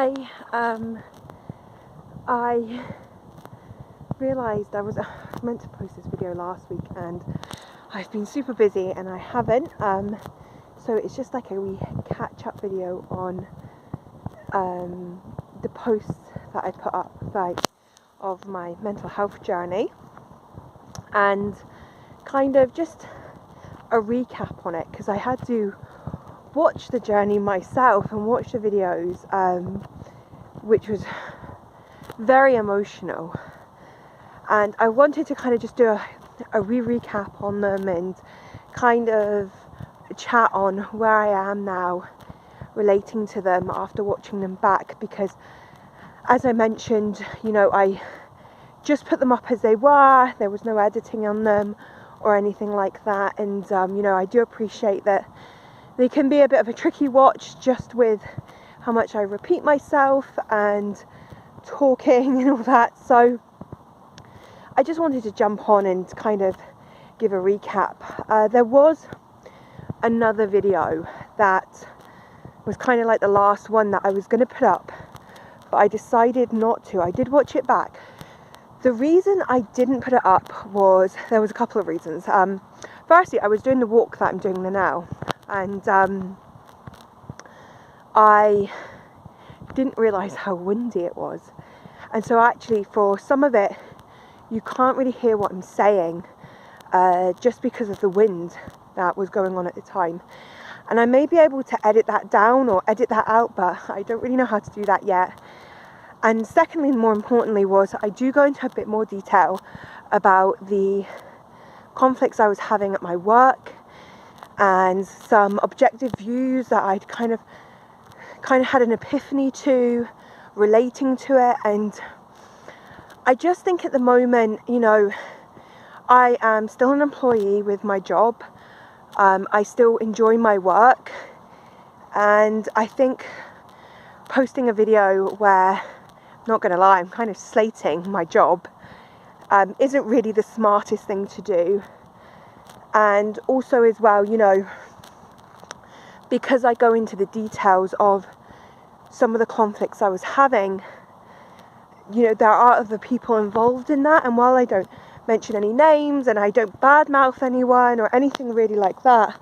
Hi, I realised I was meant to post this video last week and I've been super busy and I haven't, so it's just like a wee catch-up video on the posts that I put up of my mental health journey and kind of just a recap on it, because I had to watch the journey myself and watch the videos, which was very emotional, and I wanted to kind of just do a recap on them and kind of chat on where I am now relating to them after watching them back, because as I mentioned, you know, I just put them up as they were. There was no editing on them or anything like that, and you know, I do appreciate that they can be a bit of a tricky watch just with how much I repeat myself and talking and all that. So I just wanted to jump on and kind of give a recap. There was another video that was kind of like the last one that I was going to put up, but I decided not to. I did watch it back. The reason I didn't put it up was, there was a couple of reasons. Firstly, I was doing the walk that I'm doing now, and I didn't realise how windy it was, and so actually for some of it you can't really hear what I'm saying, just because of the wind that was going on at the time. And I may be able to edit that down or edit that out, but I don't really know how to do that yet. And secondly, and more importantly, was I do go into a bit more detail about the conflicts I was having at my work and some objective views that I'd kind of had an epiphany to, relating to it. And I just think at the moment, you know, I am still an employee with my job. I still enjoy my work, and I think posting a video where, not gonna lie, I'm kind of slating my job, isn't really the smartest thing to do. And also as well, you know, because I go into the details of some of the conflicts I was having, you know, there are other people involved in that, and while I don't mention any names and I don't badmouth anyone or anything really like that,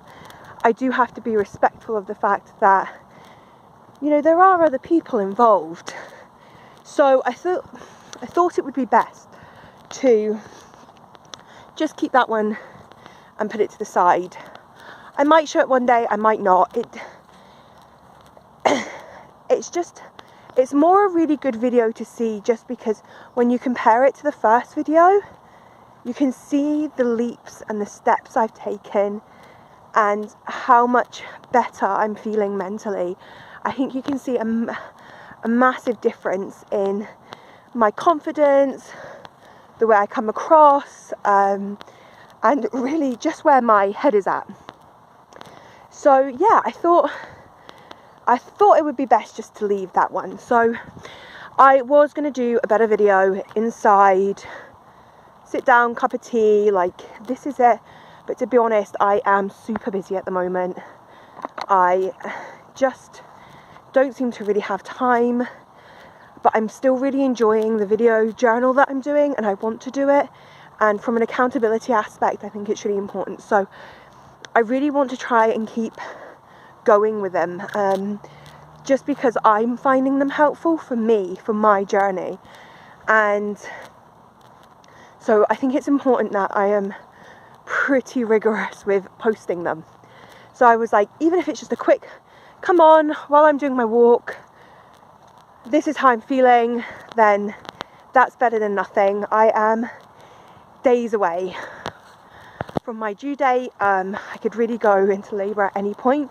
I do have to be respectful of the fact that, you know, there are other people involved. So I thought it would be best to just keep that one and put it to the side. I might show it one day, I might not. It's more a really good video to see, just because when you compare it to the first video, you can see the leaps and the steps I've taken and how much better I'm feeling mentally. I think you can see a massive difference in my confidence, the way I come across, and really just where my head is at. So yeah, I thought it would be best just to leave that one. So I was going to do a better video inside, sit down, cup of tea, like this is it. But to be honest, I am super busy at the moment. I just don't seem to really have time, but I'm still really enjoying the video journal that I'm doing, and I want to do it. And from an accountability aspect, I think it's really important. So I really want to try and keep going with them, just because I'm finding them helpful for me, for my journey. And so I think it's important that I am pretty rigorous with posting them. So I was like, even if it's just a quick, come on, while I'm doing my walk, this is how I'm feeling, then that's better than nothing. I am days away from my due date. I could really go into labour at any point.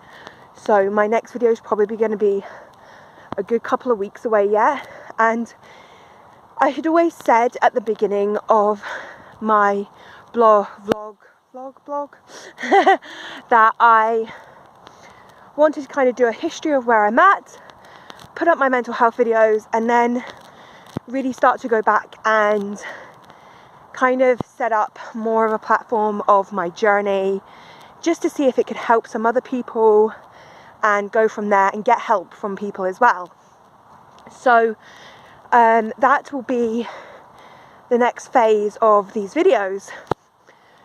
So my next video is probably going to be a good couple of weeks away yet. And I had always said at the beginning of my vlog that I wanted to kind of do a history of where I'm at, put up my mental health videos, and then really start to go back and kind of set up more of a platform of my journey, just to see if it could help some other people and go from there and get help from people as well. So that will be the next phase of these videos.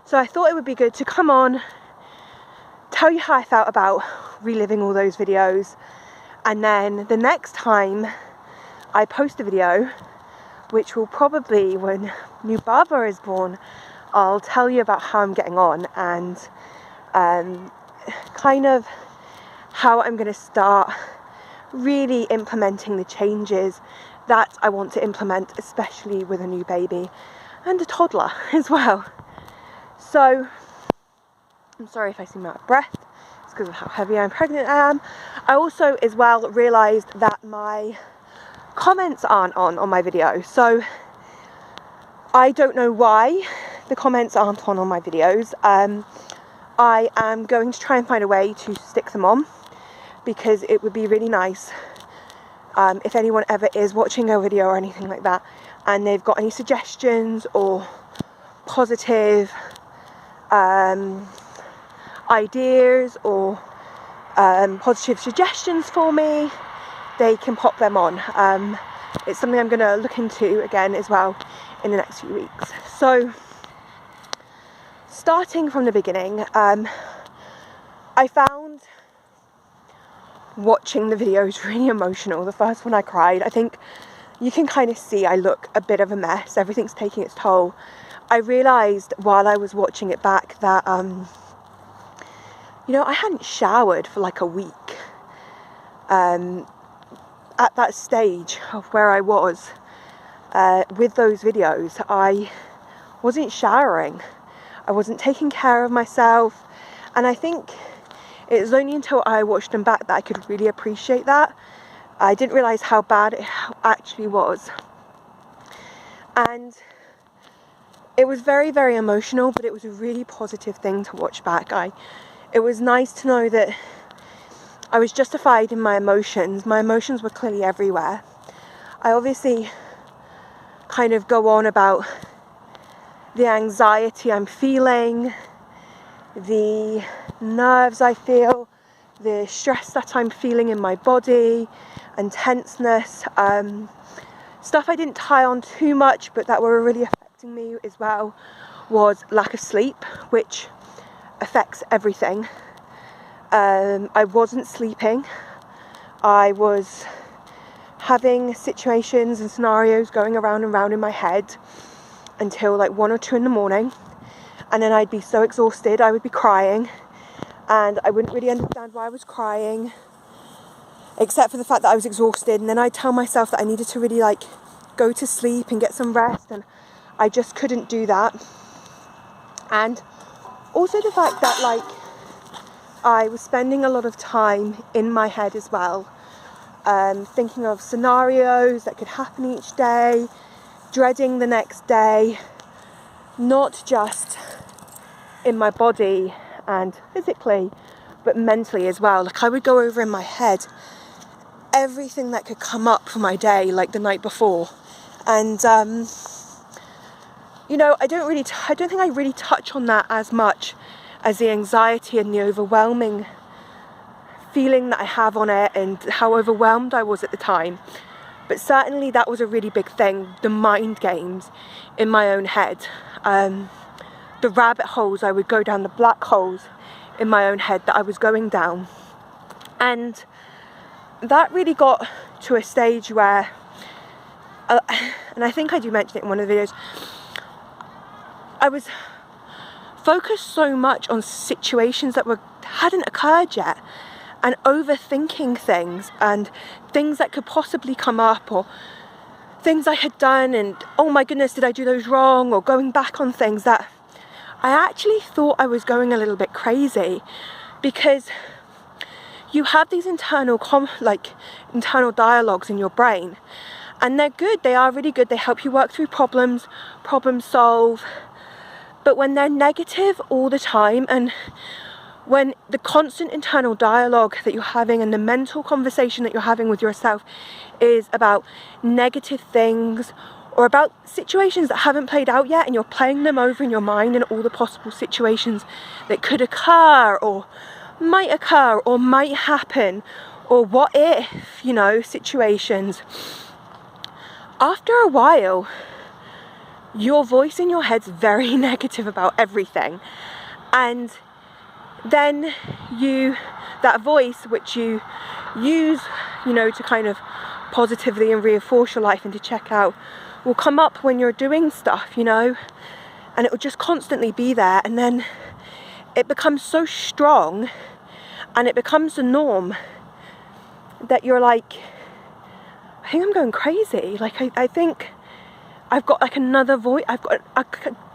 So I thought it would be good to come on, tell you how I felt about reliving all those videos, and then the next time I post a video, which will probably when new Baba is born, I'll tell you about how I'm getting on and kind of how I'm going to start really implementing the changes that I want to implement, especially with a new baby and a toddler as well. So I'm sorry if I seem out of breath, it's because of how heavy and pregnant I am. I also as well realised that my comments aren't on my video, so I don't know why the comments aren't on my videos. I am going to try and find a way to stick them on, because it would be really nice if anyone ever is watching a video or anything like that and they've got any suggestions or positive ideas or positive suggestions for me, they can pop them on. It's something I'm going to look into again as well in the next few weeks. So starting from the beginning, I found watching the videos really emotional. The first one I cried. I think you can kind of see I look a bit of a mess. Everything's taking its toll. I realised while I was watching it back that you know, I hadn't showered for like a week. At that stage of where I was with those videos, I wasn't showering. I wasn't taking care of myself, and I think it was only until I watched them back that I could really appreciate that. I didn't realise how bad it actually was. And it was very, very emotional, but it was a really positive thing to watch back. It was nice to know that I was justified in my emotions. My emotions were clearly everywhere. I obviously kind of go on about the anxiety I'm feeling, the nerves I feel, the stress that I'm feeling in my body, and tenseness. Stuff I didn't tie on too much, but that were really affecting me as well, was lack of sleep, which affects everything. I wasn't sleeping. I was having situations and scenarios going around and round in my head until like 1 or 2 in the morning, and then I'd be so exhausted I would be crying, and I wouldn't really understand why I was crying, except for the fact that I was exhausted. And then I'd tell myself that I needed to really like go to sleep and get some rest, and I just couldn't do that. And also the fact that like I was spending a lot of time in my head as well, thinking of scenarios that could happen each day, dreading the next day, not just in my body and physically, but mentally as well. Like I would go over in my head everything that could come up for my day, like the night before. And you know, I don't think I really touch on that as much as the anxiety and the overwhelming feeling that I have on it, and how overwhelmed I was at the time. But certainly that was a really big thing, the mind games in my own head, the rabbit holes I would go down, the black holes in my own head that I was going down. And that really got to a stage where, and I think I do mention it in one of the videos, I was focused so much on situations that hadn't occurred yet, and overthinking things and things that could possibly come up, or things I had done and oh my goodness, did I do those wrong, or going back on things that I actually thought I was going a little bit crazy, because you have these internal dialogues in your brain, and they're good, they are really good, they help you work through problems, problem solve. But when they're negative all the time, and when the constant internal dialogue that you're having and the mental conversation that you're having with yourself is about negative things, or about situations that haven't played out yet, and you're playing them over in your mind, and all the possible situations that could occur or might happen, or what if, you know, situations, after a while, your voice in your head's very negative about everything. And then that voice which you use, you know, to kind of positively and reinforce your life and to check out, will come up when you're doing stuff, you know, and it will just constantly be there, and then it becomes so strong and it becomes the norm that you're like, I think I'm going crazy. Like I think I've got like another voice, I've got a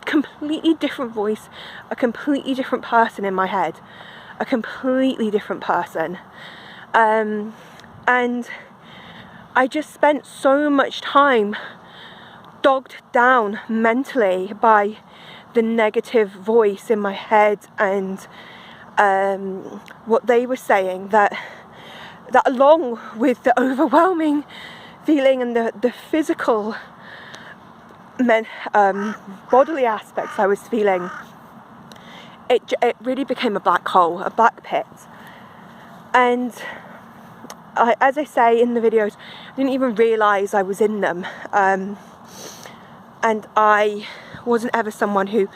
completely different voice, a completely different person in my head, a completely different person. And I just spent so much time dogged down mentally by the negative voice in my head, and what they were saying, that along with the overwhelming feeling and the physical bodily aspects I was feeling, it really became a black hole, a black pit. And as I say in the videos, I didn't even realise I was in them, and I wasn't ever someone who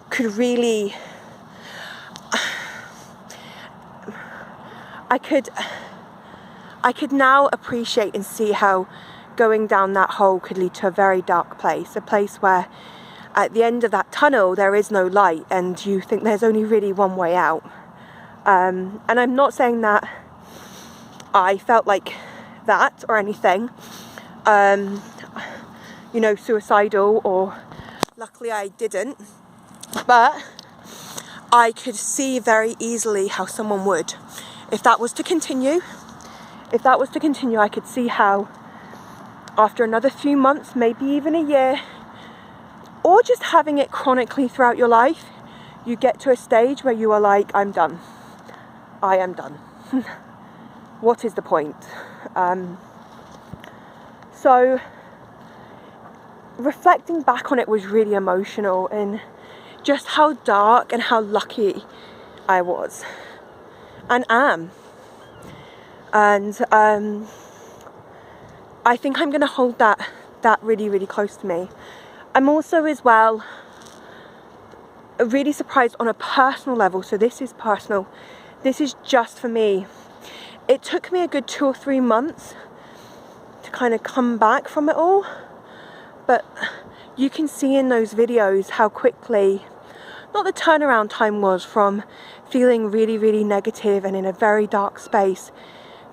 could really, I could now appreciate and see how going down that hole could lead to a very dark place, a place where at the end of that tunnel there is no light and you think there's only really one way out. And I'm not saying that I felt like that or anything, you know, suicidal, or luckily I didn't, but I could see very easily how someone would. If that was to continue, I could see how after another few months, maybe even a year, or just having it chronically throughout your life, you get to a stage where you are like, I'm done. I am done. What is the point? So reflecting back on it was really emotional, and just how dark and how lucky I was and am. And I think I'm going to hold that really, really close to me. I'm also as well really surprised on a personal level. So this is personal. This is just for me. It took me a good 2 or 3 months to kind of come back from it all. But you can see in those videos how quickly, not the turnaround time was from feeling really, really negative and in a very dark space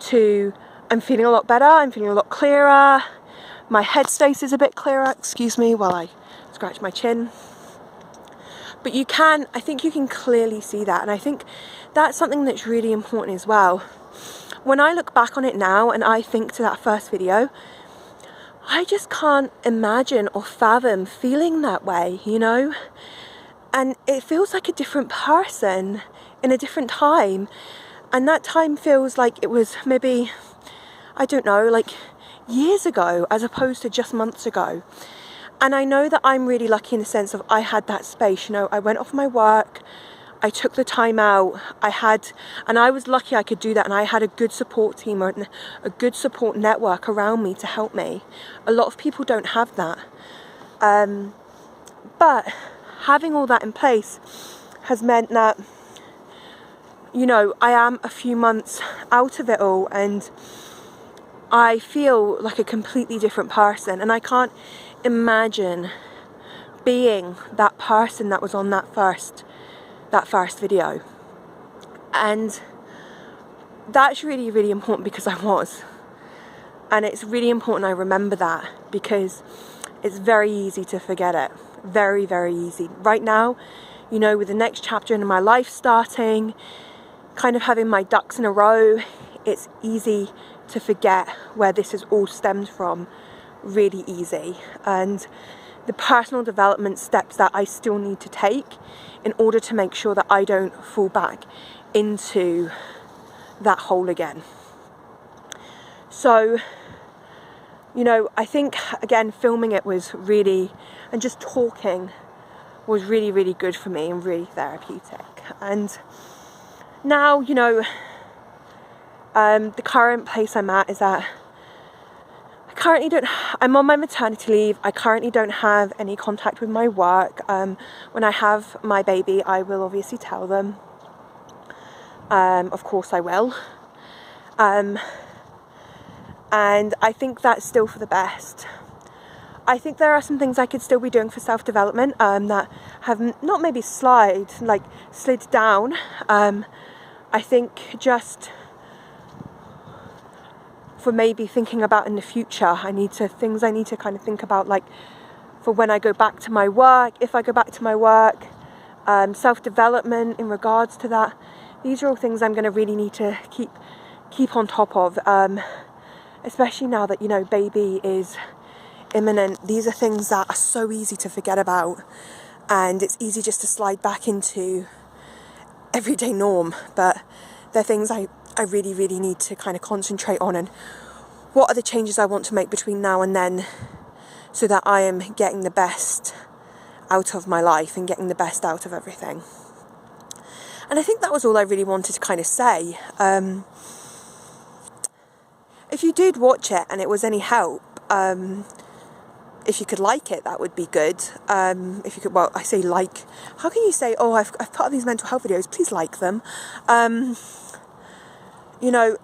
to I'm feeling a lot better, I'm feeling a lot clearer, my headspace is a bit clearer, excuse me while I scratch my chin. But I think you can clearly see that, and I think that's something that's really important as well. When I look back on it now and I think to that first video, I just can't imagine or fathom feeling that way, you know? And it feels like a different person in a different time, and that time feels like it was maybe, I don't know, like years ago as opposed to just months ago. And I know that I'm really lucky in the sense of I had that space, you know, I went off my work, I took the time out, and I was lucky I could do that, and I had a good support team or a good support network around me to help me. A lot of people don't have that. But having all that in place has meant that, you know, I am a few months out of it all and I feel like a completely different person, and I can't imagine being that person that was on that first video. And that's really, really important because I was. And it's really important I remember that, because it's very easy to forget it. Very, very easy. Right now, you know, with the next chapter in my life starting, kind of having my ducks in a row, it's easy to forget where this has all stemmed from. Really easy. And the personal development steps that I still need to take in order to make sure that I don't fall back into that hole again. So, you know, I think again filming it was really, and just talking was really, really good for me and really therapeutic. And now, you know, The current place I'm at is that I'm on my maternity leave. I currently don't have any contact with my work. When I have my baby, I will obviously tell them. Of course I will. And I think that's still for the best. I think there are some things I could still be doing for self-development that have not maybe slid down. I think just for maybe thinking about in the future, things I need to kind of think about, like for when I go back to my work, if I go back to my work, self-development in regards to that. These are all things I'm going to really need to keep on top of, especially now that, you know, baby is imminent. These are things that are so easy to forget about, and it's easy just to slide back into everyday norm, but they're things I really, really need to kind of concentrate on, and what are the changes I want to make between now and then so that I am getting the best out of my life and getting the best out of everything. And I think that was all I really wanted to kind of say. If you did watch it and it was any help, if you could like it, that would be good. If you could, well, I say like, how can you say, oh, I've put up these mental health videos, please like them. You know,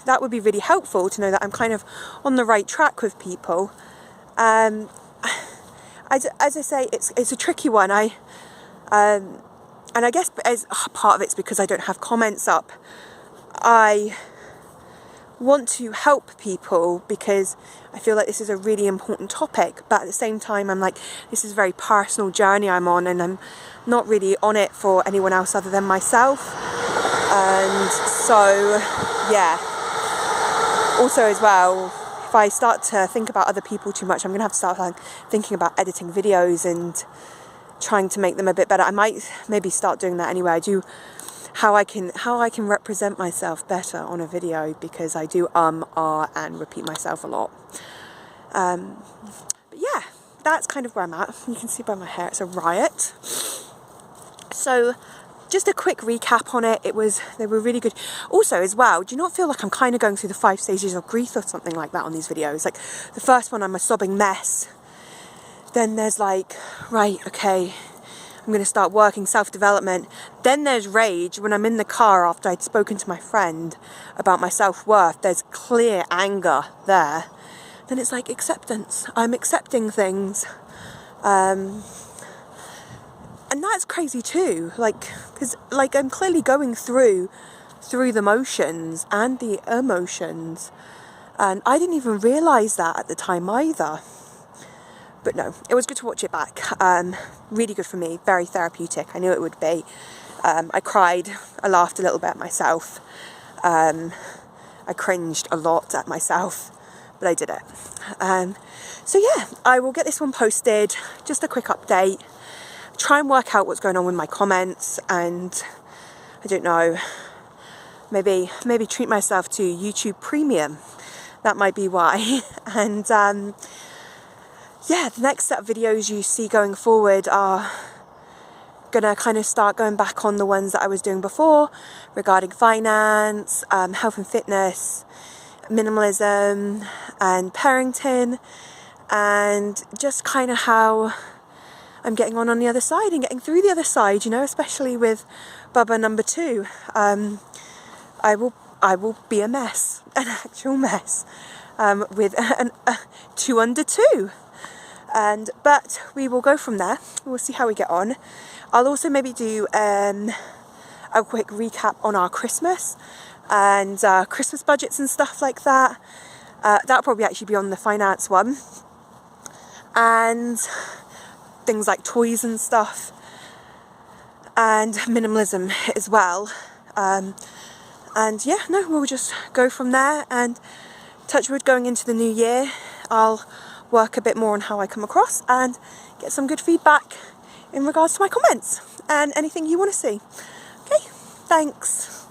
that would be really helpful to know that I'm kind of on the right track with people. As I say, it's a tricky one. And I guess as part of it's because I don't have comments up. I want to help people because I feel like this is a really important topic, but at the same time I'm like, this is a very personal journey I'm on, and I'm not really on it for anyone else other than myself. And so yeah, also as well, if I start to think about other people too much, I'm gonna have to start thinking about editing videos and trying to make them a bit better. I might maybe start doing that anyway. I do how I can represent myself better on a video, because I do and repeat myself a lot. But yeah, that's kind of where I'm at. You can see by my hair, it's a riot. So just a quick recap on it. They were really good. Also as well, do you not feel like I'm kind of going through the 5 stages of grief or something like that on these videos? Like the first one, I'm a sobbing mess. Then there's like, right, okay, I'm going to start working self-development. Then there's rage when I'm in the car after I'd spoken to my friend about my self-worth. There's clear anger there. Then it's like acceptance. I'm accepting things. And that's crazy too. Because I'm clearly going through the motions and the emotions. And I didn't even realise that at the time either. But no, it was good to watch it back. Really good for me, very therapeutic. I knew it would be. I cried, I laughed a little bit at myself. I cringed a lot at myself, but I did it. So yeah, I will get this one posted, just a quick update. Try and work out what's going on with my comments, and I don't know, maybe treat myself to YouTube Premium. That might be why. And yeah, the next set of videos you see going forward are gonna kind of start going back on the ones that I was doing before regarding finance, health and fitness, minimalism and parenting, and just kind of how I'm getting on the other side and getting through the other side, you know, especially with Bubba number 2. I will be a mess, an actual mess, with 2 under 2. But we will go from there. We'll see how we get on. I'll also maybe do a quick recap on our Christmas and Christmas budgets and stuff like that. That'll probably actually be on the finance one. And things like toys and stuff. And minimalism as well. And yeah, no, we'll just go from there. And touch wood, going into the new year, I'll work a bit more on how I come across and get some good feedback in regards to my comments and anything you want to see. Okay, thanks.